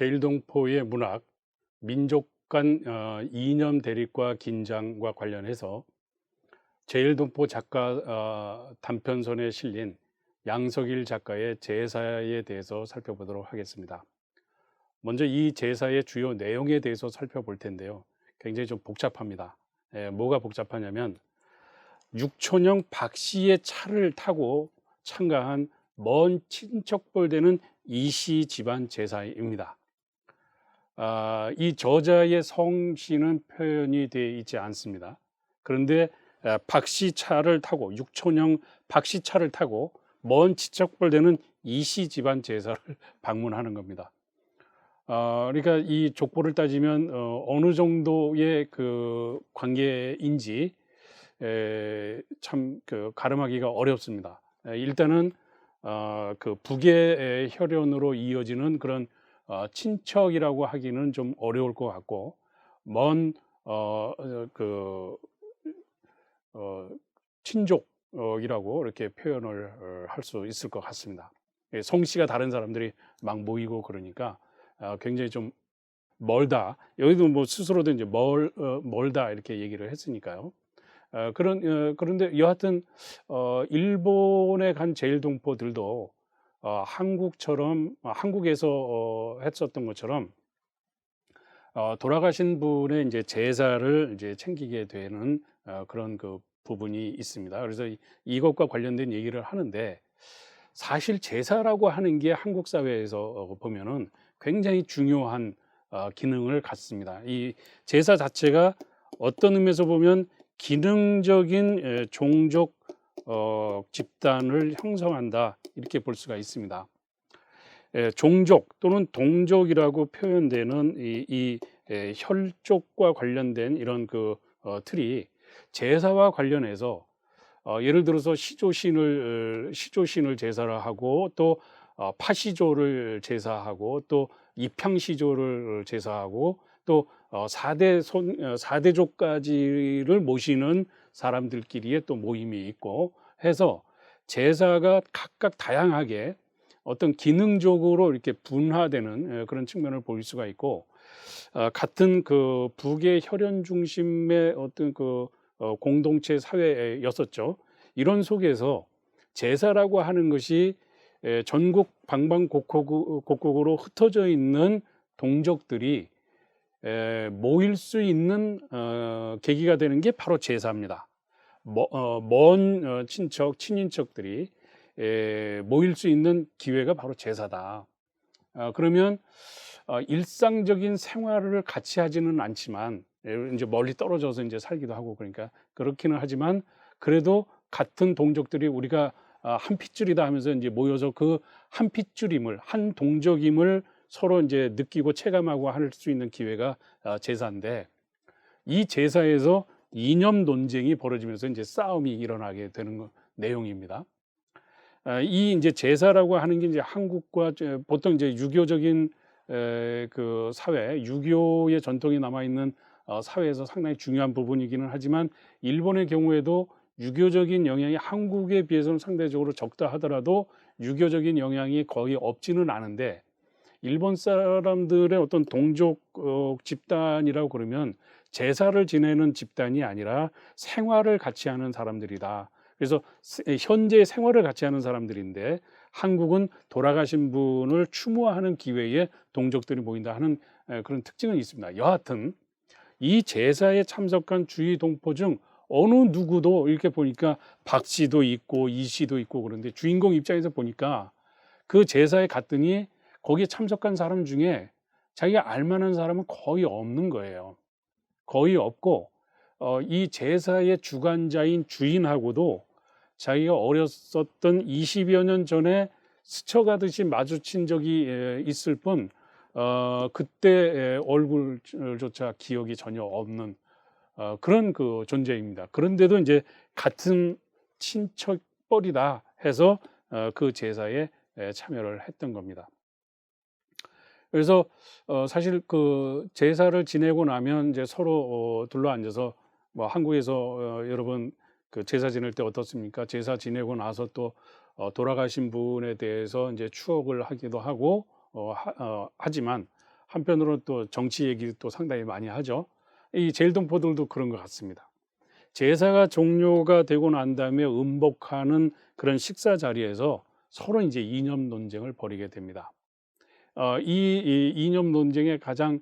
제일동포의 문학, 민족 간 이념 대립과 긴장과 관련해서 제일동포 작가 단편선에 실린 양석일 작가의 제사에 대해서 살펴보도록 하겠습니다. 먼저 이 제사의 주요 내용에 대해서 살펴볼 텐데요. 굉장히 좀 복잡합니다. 뭐가 복잡하냐면 육촌형 박 씨의 차를 타고 참가한 먼 친척뻘 되는 이씨 집안 제사입니다. 이 저자의 성씨는 표현이 되어 있지 않습니다. 그런데 박씨 차를 타고 육촌형 박씨 차를 타고 먼 친척뻘 되는 이씨 집안 제사를 방문하는 겁니다. 그러니까 이 족보를 따지면 어느 정도의 그 관계인지 참 가름하기가 어렵습니다. 일단은 그 북의 혈연으로 이어지는 그런 친척이라고 하기는 좀 어려울 것 같고 먼 친족이라고 이렇게 표현을 할 수 있을 것 같습니다. 성씨가 다른 사람들이 막 모이고 그러니까 굉장히 좀 멀다. 여기도 뭐 스스로도 이제 멀다 이렇게 얘기를 했으니까요. 그런데 여하튼 일본에 간 제일동포들도 한국처럼 한국에서 했었던 것처럼 돌아가신 분의 이제 제사를 이제 챙기게 되는 그런 그 부분이 있습니다. 그래서 이것과 관련된 얘기를 하는데 사실 제사라고 하는 게 한국 사회에서 보면은 굉장히 중요한 기능을 갖습니다. 이 제사 자체가 어떤 의미에서 보면 기능적인 종족 집단을 형성한다 이렇게 볼 수가 있습니다. 종족 또는 동족이라고 표현되는 이 혈족과 관련된 이런 그 틀이 제사와 관련해서 예를 들어서 시조신을 제사를 하고 또 파시조를 제사하고 또 입향시조를 제사하고 또 사대족까지를 모시는 사람들끼리의 또 모임이 있고 해서 제사가 각각 다양하게 어떤 기능적으로 이렇게 분화되는 그런 측면을 볼 수가 있고 같은 그 북의 혈연 중심의 어떤 그 공동체 사회였었죠. 이런 속에서 제사라고 하는 것이 전국 방방곡곡으로 흩어져 있는 동족들이 모일 수 있는 계기가 되는 게 바로 제사입니다. 먼 친척, 친인척들이 모일 수 있는 기회가 바로 제사다. 그러면 일상적인 생활을 같이 하지는 않지만 이제 멀리 떨어져서 이제 살기도 하고 그러니까 그렇기는 하지만 그래도 같은 동족들이 우리가 한 핏줄이다 하면서 이제 모여서 그 한 핏줄임을 한 동족임을 서로 이제 느끼고 체감하고 할 수 있는 기회가 제사인데 이 제사에서 이념 논쟁이 벌어지면서 이제 싸움이 일어나게 되는 내용입니다. 이 이제 제사라고 하는 게 이제 한국과 보통 이제 유교적인 그 사회, 유교의 전통이 남아 있는 사회에서 상당히 중요한 부분이기는 하지만 일본의 경우에도 유교적인 영향이 한국에 비해서는 상대적으로 적다 하더라도 유교적인 영향이 거의 없지는 않은데 일본 사람들의 어떤 동족 집단이라고 그러면 제사를 지내는 집단이 아니라 생활을 같이 하는 사람들이다. 그래서 현재 생활을 같이 하는 사람들인데 한국은 돌아가신 분을 추모하는 기회에 동족들이 모인다 하는 그런 특징은 있습니다. 여하튼 이 제사에 참석한 주위 동포 중 어느 누구도 이렇게 보니까 박 씨도 있고 이 씨도 있고 그런데 주인공 입장에서 보니까 그 제사에 갔더니 거기에 참석한 사람 중에 자기가 알만한 사람은 거의 없는 거예요. 거의 없고 이 제사의 주관자인 주인하고도 자기가 어렸었던 20여 년 전에 스쳐가듯이 마주친 적이 있을 뿐 그때 얼굴조차 기억이 전혀 없는 그런 그 존재입니다. 그런데도 이제 같은 친척뻘이다 해서 그 제사에 참여를 했던 겁니다. 그래서 사실 그 제사를 지내고 나면 이제 서로 둘러앉아서 뭐 한국에서 여러분 그 제사 지낼 때 어떻습니까? 제사 지내고 나서 또 돌아가신 분에 대해서 이제 추억을 하기도 하고 하지만 한편으로 또 정치 얘기도 또 상당히 많이 하죠. 이 제일동포들도 그런 것 같습니다. 제사가 종료가 되고 난 다음에 음복하는 그런 식사 자리에서 서로 이제 이념 논쟁을 벌이게 됩니다. 이 이념 논쟁의 가장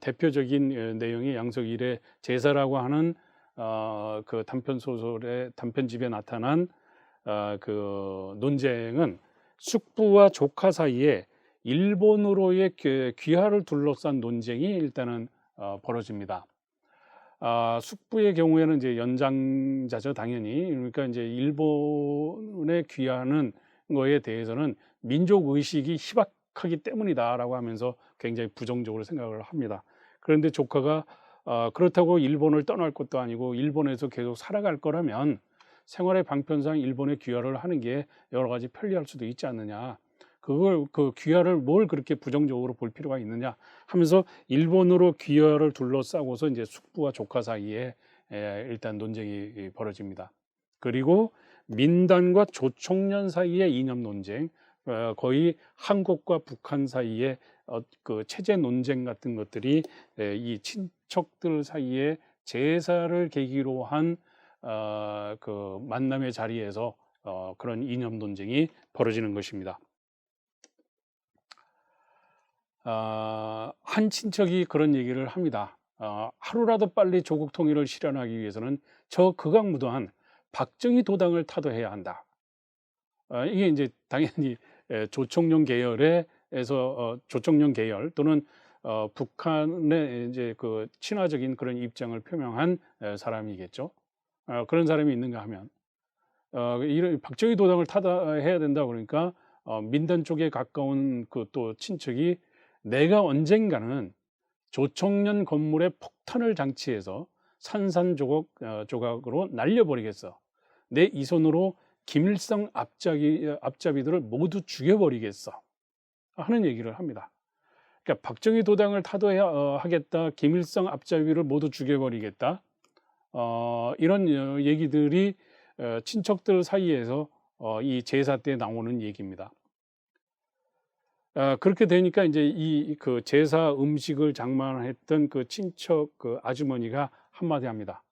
대표적인 내용이 양석일의 제사라고 하는 그 단편 소설의 단편집에 나타난 그 논쟁은 숙부와 조카 사이에 일본으로의 귀화를 둘러싼 논쟁이 일단은 벌어집니다. 숙부의 경우에는 이제 연장자죠, 당연히. 그러니까 이제 일본에 귀화하는 거에 대해서는 민족 의식이 희박하기 때문이다라고 하면서 굉장히 부정적으로 생각을 합니다. 그런데 조카가 그렇다고 일본을 떠날 것도 아니고 일본에서 계속 살아갈 거라면 생활의 방편상 일본에 귀화를 하는 게 여러 가지 편리할 수도 있지 않느냐. 그걸 그 귀화를 뭘 그렇게 부정적으로 볼 필요가 있느냐 하면서 일본으로 귀화를 둘러싸고서 이제 숙부와 조카 사이에 일단 논쟁이 벌어집니다. 그리고 민단과 조총련 사이의 이념 논쟁, 거의 한국과 북한 사이의 그 체제 논쟁 같은 것들이 이 친척들 사이에 제사를 계기로 한 그 만남의 자리에서 그런 이념 논쟁이 벌어지는 것입니다. 한 친척이 그런 얘기를 합니다. 하루라도 빨리 조국 통일을 실현하기 위해서는 저 극악무도한 박정희 도당을 타도해야 한다. 이게 이제 당연히 조총련 계열에서 조총련 계열 또는 북한의 이제 그 친화적인 그런 입장을 표명한 사람이겠죠. 그런 사람이 있는가 하면 이런 박정희 도당을 타다해야 된다 그러니까 민단 쪽에 가까운 그 또 친척이 내가 언젠가는 조총련 건물에 폭탄을 장치해서 산산조각으로 날려버리겠어. 내 이 손으로 김일성 앞잡이들을 모두 죽여버리겠어. 하는 얘기를 합니다. 그러니까 박정희 도당을 타도하겠다. 김일성 앞잡이를 모두 죽여버리겠다. 이런 얘기들이 친척들 사이에서 이 제사 때 나오는 얘기입니다. 그렇게 되니까 이제 이 그 제사 음식을 장만했던 그 친척 그 아주머니가 한마디 합니다.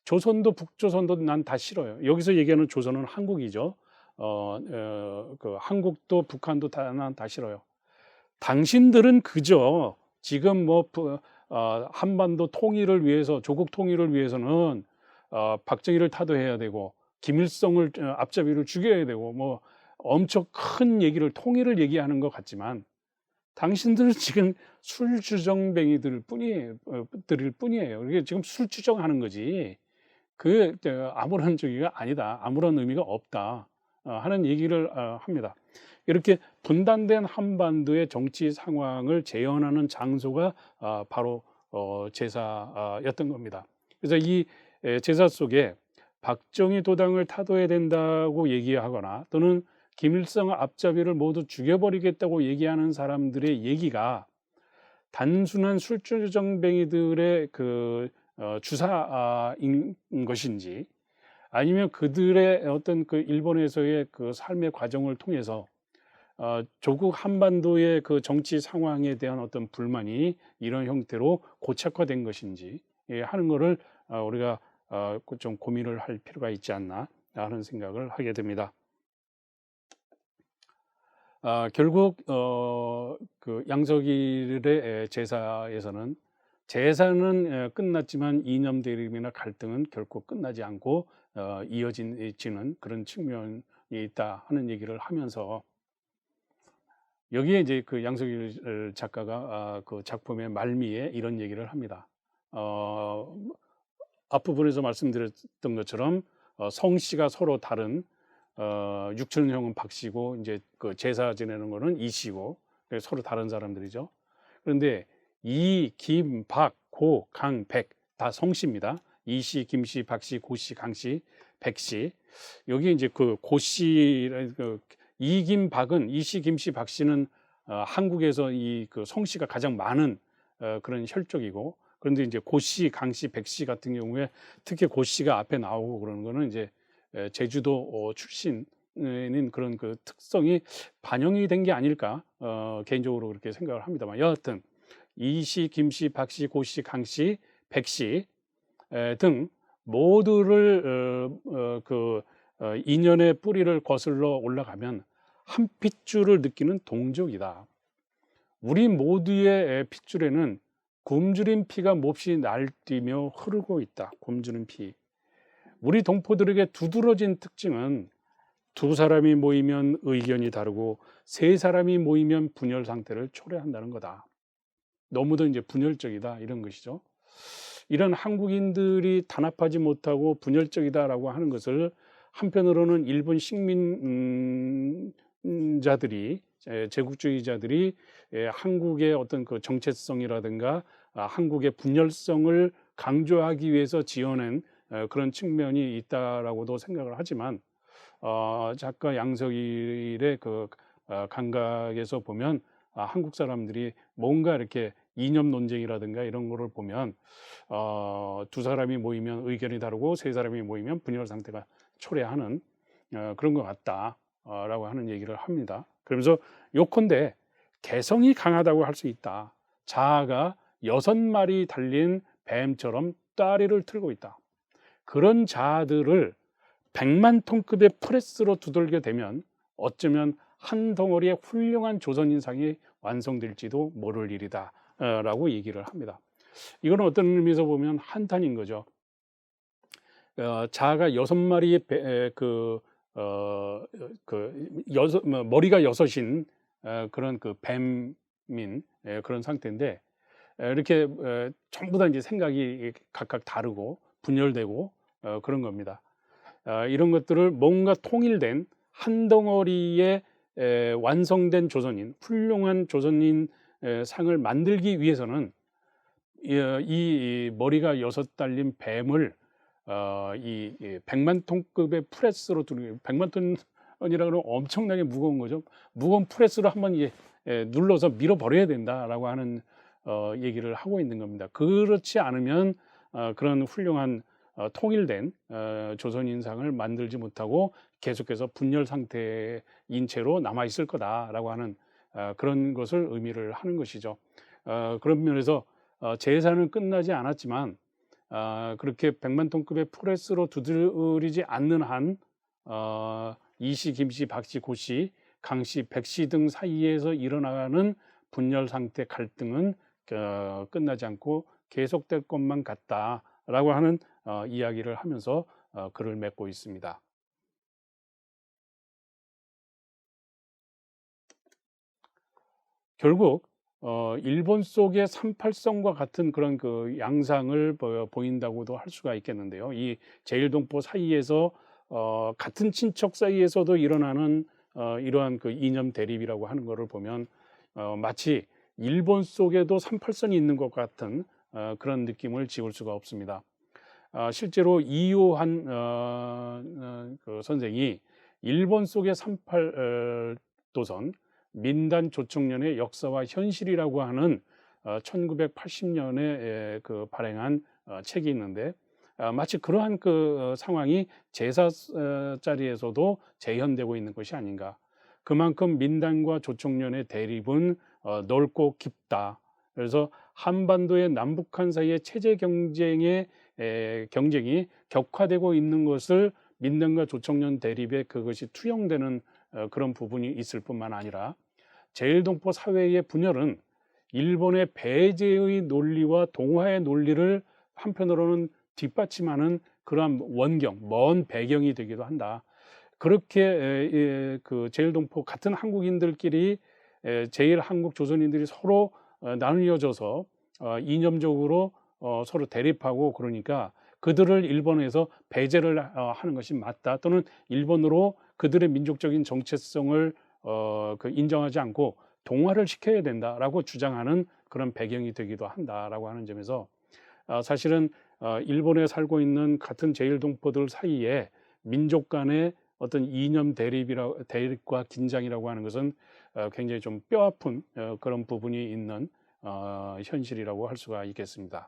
조선도 북조선도 난 다 싫어요. 여기서 얘기하는 조선은 한국이죠. 그 한국도 북한도 난 다 싫어요. 당신들은 그저 지금 뭐 한반도 통일을 위해서 조국 통일을 위해서는 박정희를 타도해야 되고 김일성을 앞잡이를 죽여야 되고 뭐 엄청 큰 얘기를 통일을 얘기하는 것 같지만 당신들은 지금 술주정뱅이들 뿐이에요. 이게 지금 술주정하는 거지. 그 아무런 저기가 아니다. 아무런 의미가 없다. 하는 얘기를 합니다. 이렇게 분단된 한반도의 정치 상황을 재현하는 장소가 바로 제사였던 겁니다. 그래서 이 제사 속에 박정희 도당을 타도해야 된다고 얘기하거나 또는 김일성 앞잡이를 모두 죽여버리겠다고 얘기하는 사람들의 얘기가 단순한 술주정뱅이들의 그 주사인 것인지 아니면 그들의 어떤 그 일본에서의 그 삶의 과정을 통해서 조국 한반도의 그 정치 상황에 대한 어떤 불만이 이런 형태로 고착화된 것인지 하는 것을 우리가 좀 고민을 할 필요가 있지 않나 하는 생각을 하게 됩니다. 결국 그 양석일의 제사에서는 제사는 끝났지만 이념 대립이나 갈등은 결코 끝나지 않고 이어지는 그런 측면이 있다 하는 얘기를 하면서 여기에 이제 그 양석일 작가가 그 작품의 말미에 이런 얘기를 합니다. 앞부분에서 말씀드렸던 것처럼 성씨가 서로 다른 육천형은 박씨고 이제 그 제사 지내는 거는 이씨고 서로 다른 사람들이죠. 그런데 이, 김, 박, 고, 강, 백 다 성씨입니다. 이씨, 김씨, 박씨, 고씨, 강씨, 백씨. 여기 이제 그 고씨, 그 이김, 박은 이씨, 김씨, 박씨는 한국에서 이 그 성씨가 가장 많은 그런 혈족이고 그런데 이제 고씨, 강씨, 백씨 같은 경우에 특히 고씨가 앞에 나오고 그러는 거는 이제 제주도 출신 그런 그 특성이 반영이 된 게 아닐까 개인적으로 그렇게 생각을 합니다만, 여하튼 이씨, 김씨, 박씨, 고씨, 강씨, 백씨 등 모두를 인연의 뿌리를 거슬러 올라가면 한 핏줄을 느끼는 동족이다. 우리 모두의 핏줄에는 굶주린 피가 몹시 날뛰며 흐르고 있다. 굶주린 피. 우리 동포들에게 두드러진 특징은 두 사람이 모이면 의견이 다르고 세 사람이 모이면 분열 상태를 초래한다는 거다. 너무도 이제 분열적이다 이런 것이죠. 이런 한국인들이 단합하지 못하고 분열적이다라고 하는 것을 한편으로는 일본 식민자들이 제국주의자들이 한국의 어떤 그 정체성이라든가 한국의 분열성을 강조하기 위해서 지어낸 그런 측면이 있다라고도 생각을 하지만 작가 양석일의 그 감각에서 보면 한국 사람들이 뭔가 이렇게 이념 논쟁이라든가 이런 거를 보면 두 사람이 모이면 의견이 다르고 세 사람이 모이면 분열 상태가 초래하는 그런 것 같다라고 하는 얘기를 합니다. 그러면서 요컨대 개성이 강하다고 할 수 있다. 자아가 6마리 달린 뱀처럼 따리를 틀고 있다. 그런 자아들을 100만 톤급의 프레스로 두들겨 대면 어쩌면 한 덩어리의 훌륭한 조선 인상이 완성될지도 모를 일이다 라고 얘기를 합니다. 이거는 어떤 의미에서 보면 한탄인 거죠. 자아가 6마리의 머리가 6인 그런 그 뱀인 그런 상태인데, 이렇게 전부 다 이제 생각이 각각 다르고 분열되고 그런 겁니다. 이런 것들을 뭔가 통일된 한 덩어리의 완성된 조선인, 훌륭한 조선인 상을 만들기 위해서는 이 머리가 6 달린 뱀을 이 100만 톤급의 프레스로 두르기, 100만 톤이라 그러면 엄청나게 무거운 거죠. 무거운 프레스로 한번 눌러서 밀어버려야 된다라고 하는 얘기를 하고 있는 겁니다. 그렇지 않으면 그런 훌륭한 통일된 조선인상을 만들지 못하고 계속해서 분열 상태인 채로 남아있을 거다라고 하는 그런 것을 의미를 하는 것이죠. 그런 면에서 제사는 끝나지 않았지만 그렇게 100만 톤급의 프레스로 두드리지 않는 한 이씨, 김씨, 박씨, 고씨, 강씨, 백씨 등 사이에서 일어나는 분열 상태 갈등은 끝나지 않고 계속될 것만 같다라고 하는 이야기를 하면서 글을 맺고 있습니다. 결국 일본 속의 38성과 같은 그런 그 양상을 보인다고도 할 수가 있겠는데요. 이 제일동포 사이에서 같은 친척 사이에서도 일어나는 이러한 그 이념 대립이라고 하는 것을 보면 마치 일본 속에도 38선이 있는 것 같은 그런 느낌을 지울 수가 없습니다. 실제로 이요한 그 선생이 일본 속의 38도선 민단 조총련의 역사와 현실이라고 하는 1980년에 그 발행한 책이 있는데, 마치 그러한 그 상황이 제사 자리에서도 재현되고 있는 것이 아닌가. 그만큼 민단과 조총련의 대립은 넓고 깊다. 그래서 한반도의 남북한 사이의 체제 경쟁이 격화되고 있는 것을 민단과 조총련 대립에 그것이 투영되는 그런 부분이 있을 뿐만 아니라, 제일동포 사회의 분열은 일본의 배제의 논리와 동화의 논리를 한편으로는 뒷받침하는 그러한 원경, 먼 배경이 되기도 한다. 그렇게 그 제일동포 같은 한국인들끼리 제일 한국 조선인들이 서로 나뉘어져서 이념적으로 서로 대립하고, 그러니까 그들을 일본에서 배제를 하는 것이 맞다, 또는 일본으로 그들의 민족적인 정체성을 인정하지 않고 동화를 시켜야 된다라고 주장하는 그런 배경이 되기도 한다라고 하는 점에서 사실은 일본에 살고 있는 같은 제일동포들 사이에 민족 간의 어떤 이념 대립과 긴장이라고 하는 것은 굉장히 좀 뼈아픈 그런 부분이 있는 현실이라고 할 수가 있겠습니다.